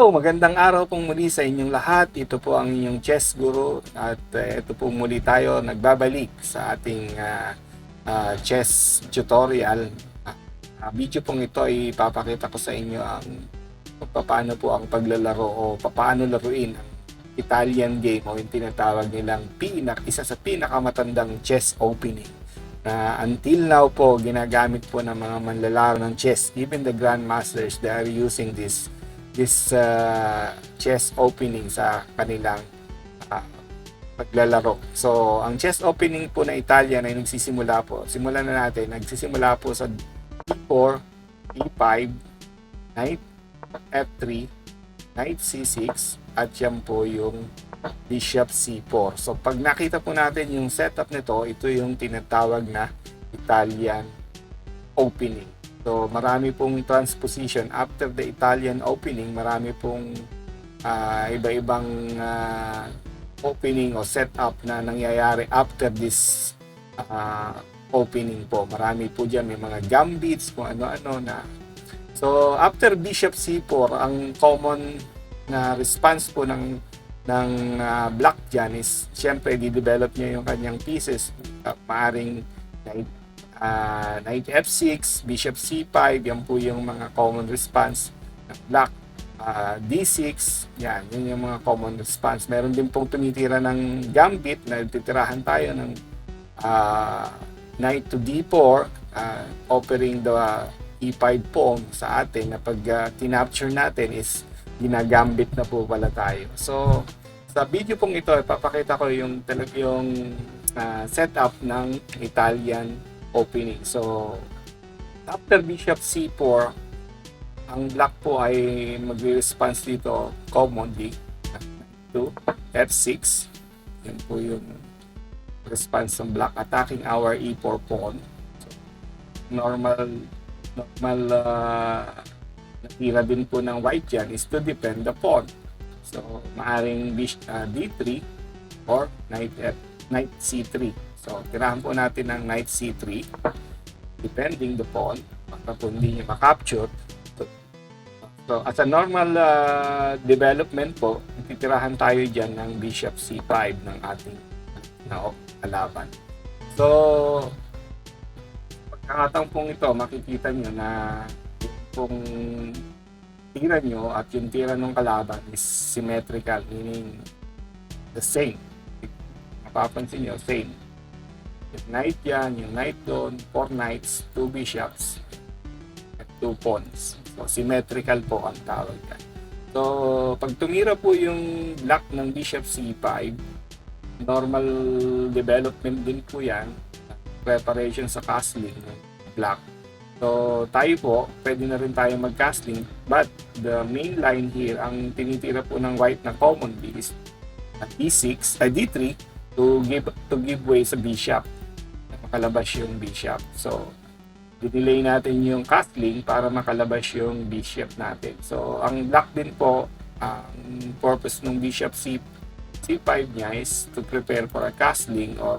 Hello, magandang araw pong muli sa inyong lahat. Ito po ang inyong chess guru at ito po muli tayo nagbabalik sa ating chess tutorial. Video pong ito ay ipapakita ko sa inyo ang paano po ang paglalaro o paano laruin ang Italian game o yung tinatawag nilang isa sa pinakamatandang chess opening na until now po ginagamit po ng mga manlalaro ng chess. Even the grandmasters, they are using this chess opening sa kanilang paglalaro. So, ang chess opening po na Italian ay nagsisimula po. Simulan na natin. Nagsisimula po sa D4, E5, Knight F3, Knight C6, at yan po yung Bishop C4. So, pag nakita po natin yung setup nito, ito yung tinatawag na Italian opening. So, marami pong transposition after the Italian opening, marami pong iba-ibang opening o setup na nangyayari after this opening po. Marami po dyan, may mga gambits, kung ano-ano na. So, after Bishop C4, ang common na response po ng black dyan is, syempre, di-develop niya yung kanyang pieces. Maaring Knight F6, Bishop C5, yan po yung mga common response ng black. D6, yan yung mga common response. Meron din pong tumitira ng gambit na titirahan tayo ng Knight to D4, offering the E5 pawn sa atin na pag tinapture natin is ginagambit na po pala tayo. So, sa video pong ito, ipapakita ko yung setup ng Italian opening. So, after Bishop C4, ang black po ay magre-response dito commonly to F6. Yan po yung response ng black, attacking our E4 pawn. So, normal natira din po ng white dyan is to defend the pawn. So, maaring D3 or Knight C3. So, tirahan po natin ng Knight C3, defending the pawn, para po hindi niya makapture. So, as a normal development po, titirahan tayo dyan ng Bishop C5 ng ating kalaban. So, pagkakataon pong ito, makikita nyo na kung tira nyo at yung tira ng kalaban is symmetrical, meaning the same. Mapapansin nyo, same. Yung knight yan, yung knight doon, 4 knights, 2 bishops, at 2 pawns. So, symmetrical po ang tawag yan. So, pag tumira po yung black ng Bishop C5, normal development din po yan, preparation sa castling ng black. So, tayo po, pwede na rin tayo mag-castling, but the main line here, ang tinitira po ng white na common is D6, D3, to give way sa bishop, makalabas yung bishop. So, di-delay natin yung castling para makalabas yung bishop natin. So, ang black din po, ang purpose ng bishop C5 niya is to prepare for a castling or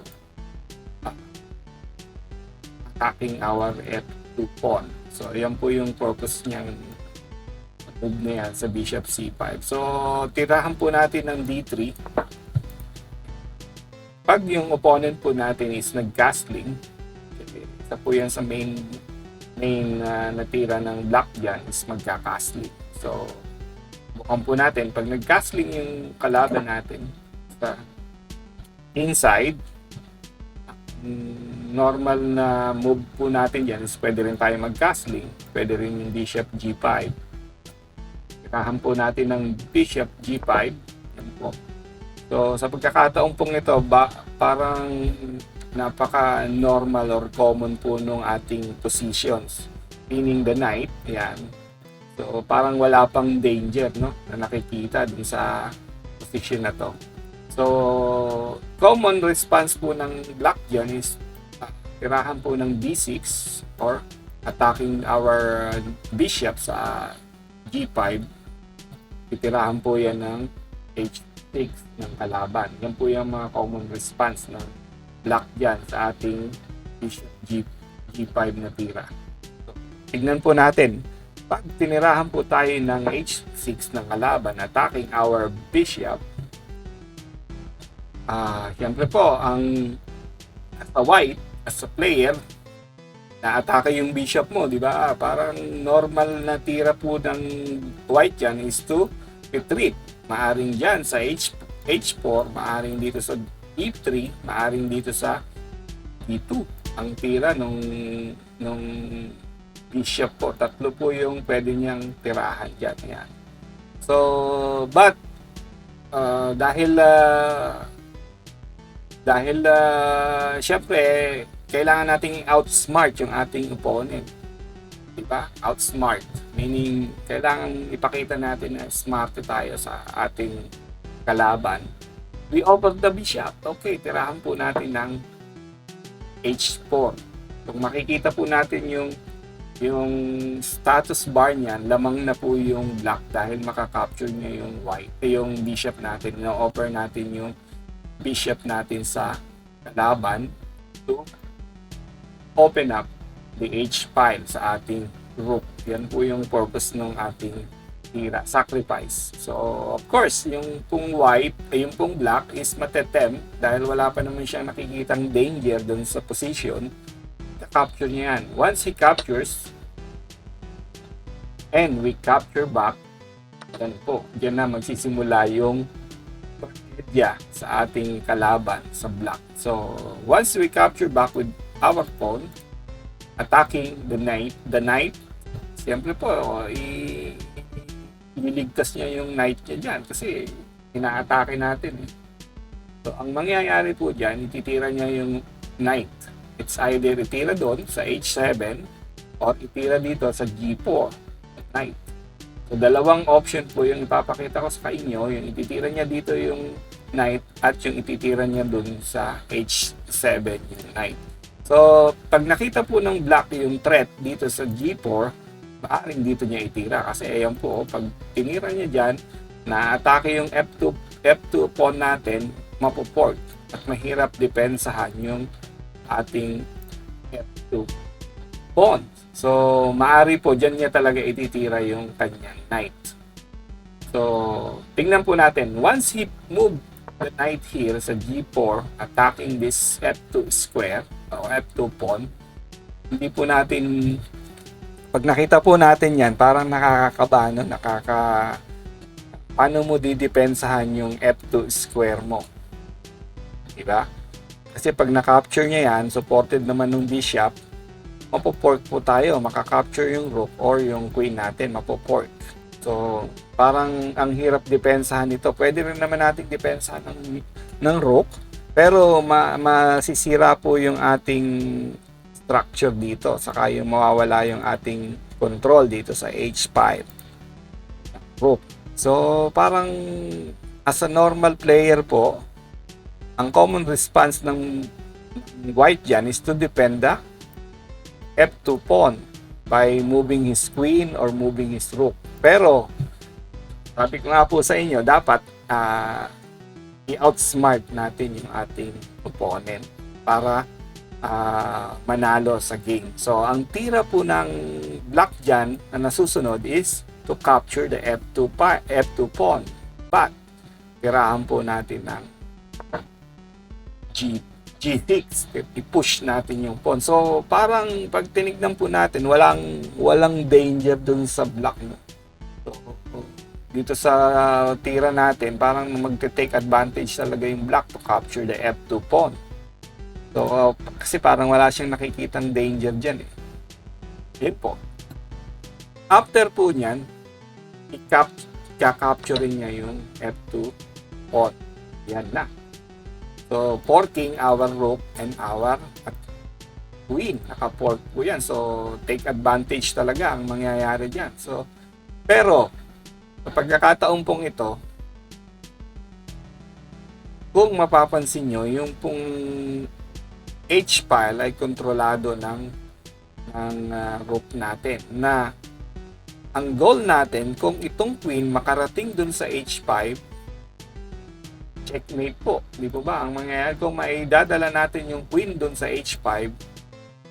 attacking our F2 pawn. So, yan po yung purpose niyang move na yan sa bishop C5. So, tirahan po natin ng D3. Pag yung opponent po natin is nag-castling, isa po yan sa main natira ng black dyan is magka-castling. So, bukan po natin, pag nag-castling yung kalaban natin sa inside, normal na move po natin dyan is pwede rin tayo mag-castling, pwede rin yung bishop G5. Kirahan po natin ng bishop G5. Yan po. So, sa pagkakataong pong ito, parang napaka-normal or common po nung ating positions. Meaning the knight, yan. So, parang wala pang danger, no, na nakikita dun sa position na to. So, common response po ng black dyan is tirahan po ng D6 or attacking our bishop sa G5. Titirahan po yan ng H6 ng kalaban. Yan po yung mga common response ng black dyan sa ating bishop G5 na tira. So, tignan po natin Pag tinirahan po tayo ng h6 ng kalaban, attacking our bishop, siyempre po, as a white, as a player, na-atake yung bishop mo, di ba? Parang normal na tira po ng white yan is to retreat. Maaring dyan sa h4, maaring dito sa e3, maaring dito sa e2. Ang tira nung bishop po, tatlo po yung pwede niyang tirahan dyan. Yan. So, but dahil syempre kailangan nating outsmart yung ating opponent. Diba? Outsmart. Meaning, kailangan ipakita natin na smart tayo sa ating kalaban. We offer the bishop. Okay, tirahan po natin ng h4. Kung makikita po natin yung status bar niyan, lamang na po yung black dahil makakapture niya yung white, yung bishop natin. No-offer natin yung bishop natin sa kalaban to open up the H file sa ating rook. Yan po yung purpose ng ating tira, sacrifice. So, of course, yung pong white, yung pong black is matetem dahil wala pa naman siyang nakikitang danger dun sa position. Capture niya yan. Once he captures and we capture back, yan po, dyan na magsisimula yung tragedya sa ating kalaban sa black. So, once we capture back with our pawn, attacking the knight, siyempre po, ililigtas niya yung knight niya dyan kasi inaatake natin. So, ang mangyayari po dyan, ititira niya yung knight. It's either itira doon sa h7 or itira dito sa g4 knight. So, dalawang option po yung ipapakita ko sa inyo. Yung ititira niya dito yung knight at yung ititira niya doon sa h7 yung knight. So, pag nakita po ng black yung threat dito sa g4, maaaring dito niya itira. Kasi ayan po, pag tinira niya dyan, na-atake yung f2 pawn natin, mapoport. At mahirap depensahan yung ating f2 pawn. So, maari po, dyan niya talaga ititira yung kanyang knight. So, tingnan po natin. Once he moved the knight here sa g4, attacking this f2 square, o f2 pawn, hindi po natin, pag nakita po natin yan, parang nakakakaba, no? Paano mo didepensahan yung f2 square mo? Diba? Kasi pag na-capture niya yan, supported naman ng bishop, mapoport po tayo, makakapture yung rook or yung queen natin, mapoport. So, parang ang hirap depensahan nito. Pwede rin naman natin depensahan ng rook, pero masisira po yung ating structure dito, saka yung mawawala yung ating control dito sa h5 rook. So, parang as a normal player po, ang common response ng white dyan is to defend the f2 pawn by moving his queen or moving his rook. Pero, sabi ko nga po sa inyo, dapat i-outsmart natin yung ating opponent para manalo sa game. So, ang tira po ng black dyan na nasusunod is to capture the f2 pawn. But, tirahan po natin ng G6, i-push natin yung pawn. So, parang pag tinignan po natin, walang danger dun sa black. No? So, dito sa tira natin, parang magte-take advantage talaga yung black to capture the f2 pawn. So, kasi parang wala siyang nakikitang danger dyan eh. Yun po. After po niyan, i-capturing niya yung f2 pawn. Yan na. So, forking our rook and our queen. Naka-fork po yan. So, take advantage talaga ang mangyayari dyan. So, pero, sa pagkakataon pong ito, kung mapapansin nyo, yung pong H-file ay kontrolado ng rook natin. Na, ang goal natin, kung itong queen makarating dun sa H5, checkmate po. Di po ba? Ang mangyayari kung maidadala natin yung queen dun sa h5,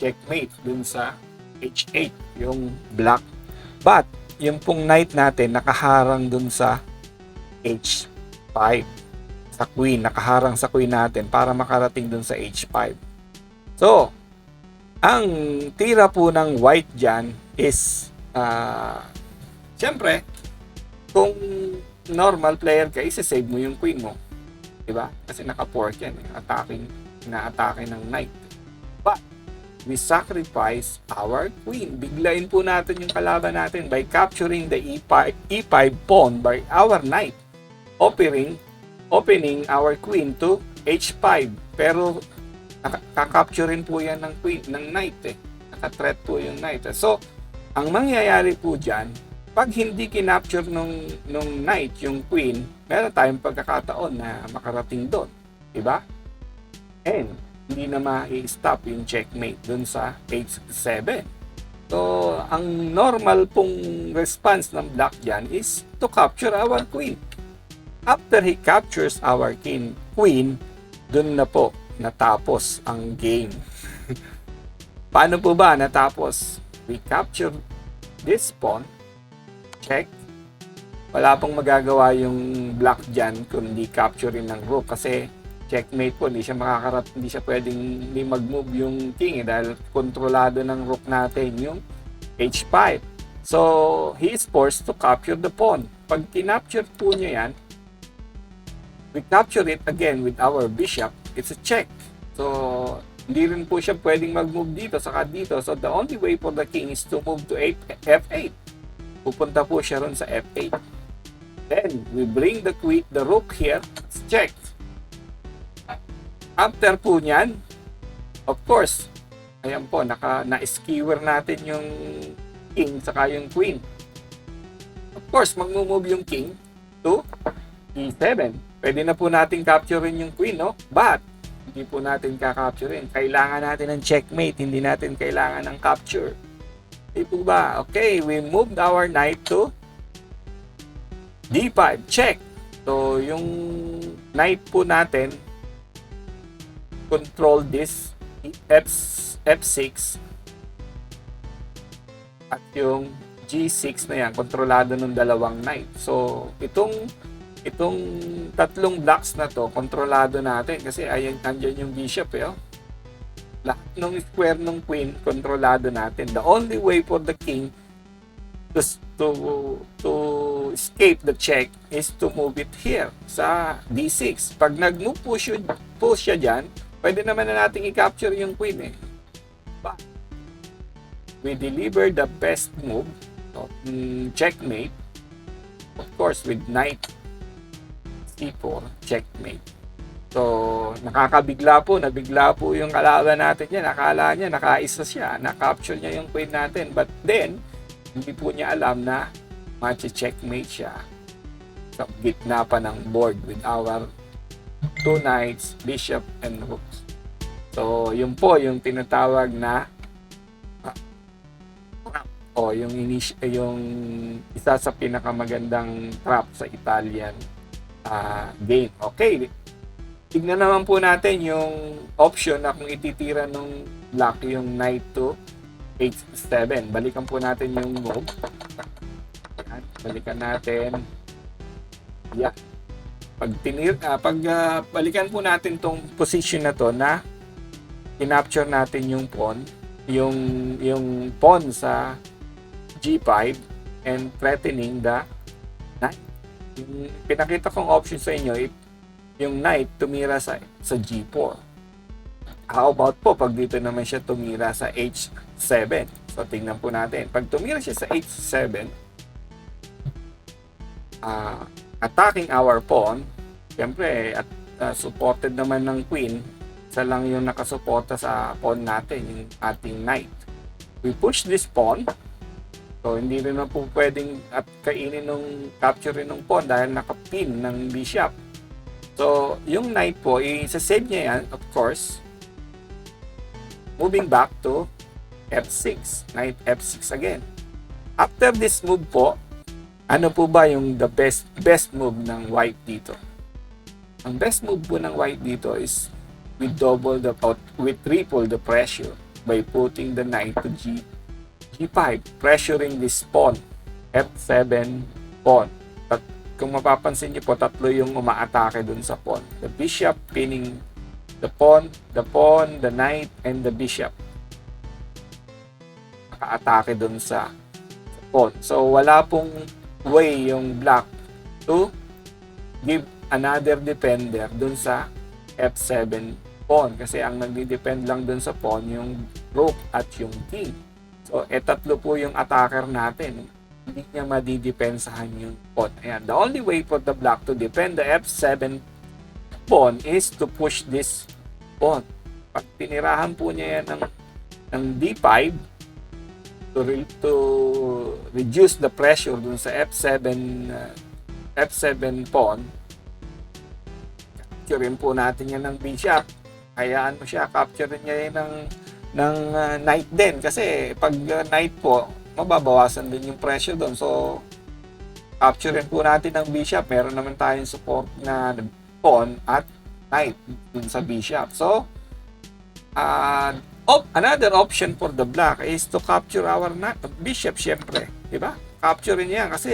checkmate dun sa h8, yung black But, yung pong knight natin nakaharang dun sa H5. Sa queen, nakaharang sa queen natin para makarating dun sa H5. So, ang tira po ng white dyan is, siyempre, kung normal player ka, isa-save mo yung queen mo. Diba? Kasi naka-fork yan. Ina-atake ng knight. But, we sacrifice our queen. Biglain po natin yung kalaban natin by capturing the E5 pawn by our knight. Opening our queen to H5. Pero, kakapturein po yan ng queen, ng knight eh. Naka-threat po yung knight. So, ang mangyayari po dyan, pag hindi kinapture nung knight yung queen, meron tayong pagkakataon na makarating doon. Diba? And, hindi na ma-stop yung checkmate doon sa H7. So, ang normal pong response ng black dyan is to capture our queen. After he captures our queen, doon na po natapos ang game. Paano po ba natapos? We capture this pawn, check. Wala pong magagawa yung black dyan kung hindi capturein ng rook kasi checkmate po, hindi siya pwedeng hindi mag-move yung king dahil kontrolado ng rook natin yung H5. So, he is forced to capture the pawn. Pag kinapture po niya yan, we capture it again with our bishop, it's a check. So, hindi rin po siya pwedeng mag-move dito, saka dito. So, the only way for the king is to move to F8. Pupunta po siya ron sa F8. Then, we bring the rook here, it's check. After po niyan, of course, ayan po, na-skewer natin yung king saka yung queen. Of course, mag-move yung king to E7. Pwede na po natin capturein yung queen, no? But, hindi po natin kakapturein. Kailangan natin ng checkmate, hindi natin kailangan ng capture. Hindi po ba? Okay, we moved our knight to D5. Check. So, yung knight po natin, control this F6 at yung G6 na yan, kontrolado ng dalawang knight. So, itong tatlong blocks na to, kontrolado natin kasi andyan yung bishop eh. Oh. Lahat ng square ng queen, kontrolado natin. The only way for the king to escape the check is to move it here sa D6. Pag nag-move po siya dyan, pwede naman na natin i-capture yung queen eh. But, we deliver the best move, checkmate, of course with knight C4, checkmate. So, nabigla po yung kalaban natin yan. Akala niya, nakaisa siya, na-capture niya yung queen natin. But then, hindi po niya alam na match-checkmate siya sa gitna pa ng board with our two knights, bishop, and rooks. So, yun po yung tinatawag na yung isa sa pinakamagandang trap sa Italian game. Okay, tignan naman po natin yung option na kung ititira nung black yung knight to H7. Balikan po natin yung move. Ayan, balikan natin. Yeah. Balikan po natin tong position na to na kinapture natin yung pawn, yung pawn sa G5 and threatening the knight. Yung pinakita kong option sa inyo, yung knight tumira sa G4. How about po pag dito naman siya tumira sa H7? So tingnan po natin. Pag tumira siya sa H7, attacking our pawn, siyempre supported naman ng queen, isa lang yung nakasuporta sa pawn natin, yung ating knight. We push this pawn, so hindi rin na po pwedeng at kainin ng capture ng pawn dahil nakapin ng bishop. So yung knight po, isa-save niya yan, of course, moving back to F6, knight F6 again. After this move po, ano po ba yung the best move ng white dito? Ang best move po ng white dito is we triple the pressure by putting the knight to G5, pressuring this pawn F7 pawn. At kung mapapansin niyo po, tatlo yung umaatake dun sa pawn. The bishop pinning the pawn, the knight, and the bishop. Naka-atake dun sa pawn. So, wala pong way yung black to give another defender dun sa F7 pawn. Kasi ang nagdi-depend lang dun sa pawn yung rook at yung king. So, tatlo po yung attacker natin. Hindi niya madidepensahan yung pawn. Ayan. The only way for the black to defend the F7 pawn is to push this pawn. Pag tinirahan po niya yan ng D5 to reduce the pressure dun sa F7 pawn, capturein po natin yan ng bishop. Hayaan mo siya, capturein niya yan ng knight din. Kasi pag knight po, mababawasan din yung pressure doon. So, capturein po natin ng bishop. Meron naman tayong support na pawn at knight dun sa bishop. So, another option for the black is to capture our bishop, syempre. Diba? Capturein niya kasi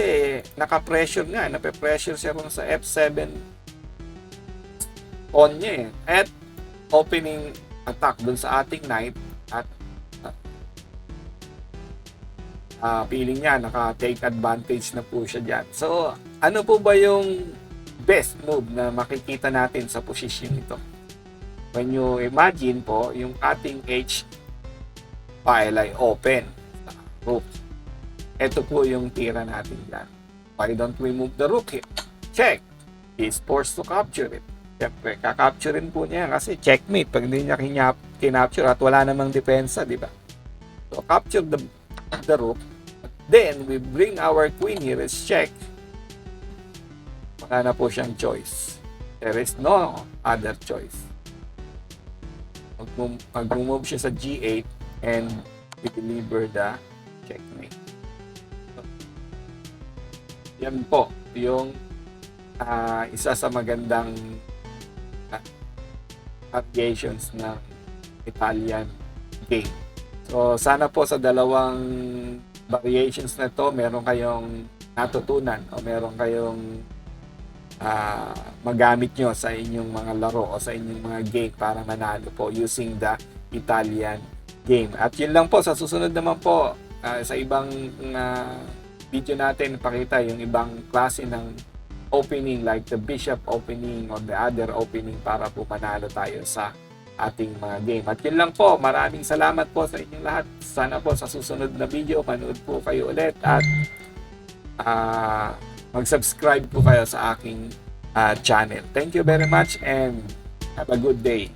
naka-pressure nga. Nape-pressure siya rin sa F7 pawn niya eh. At opening attack dun sa ating knight at feeling niya naka-take advantage na po siya dyan. So, ano po ba yung best move na makikita natin sa position ito? When you imagine po, yung ating H file ay open sa rook. Ito po yung tira natin dyan. Why don't we move the rook here? Check. He's forced to capture it. Siyempre, kakapturein po niya kasi checkmate pag hindi niya kinapture at wala namang depensa, di ba? So, capture the rook. Then, we bring our queen here is check. Wala na po siyang choice. There is no other choice. Mag-move siya sa G8 and deliver the checkmate. So, yan po yung isa sa magandang variations ng Italian game. So, sana po sa dalawang variations na to, meron kayong natutunan o meron kayong magamit nyo sa inyong mga laro o sa inyong mga game para manalo po using the Italian game. At yun lang po, sa susunod naman po, sa ibang video natin, pakita yung ibang klase ng opening like the bishop opening or the other opening para po manalo tayo sa ating mga game. At yun lang po, maraming salamat po sa inyong lahat. Sana po sa susunod na video, manood po kayo ulit at mag-subscribe po kayo sa aking channel. Thank you very much and have a good day.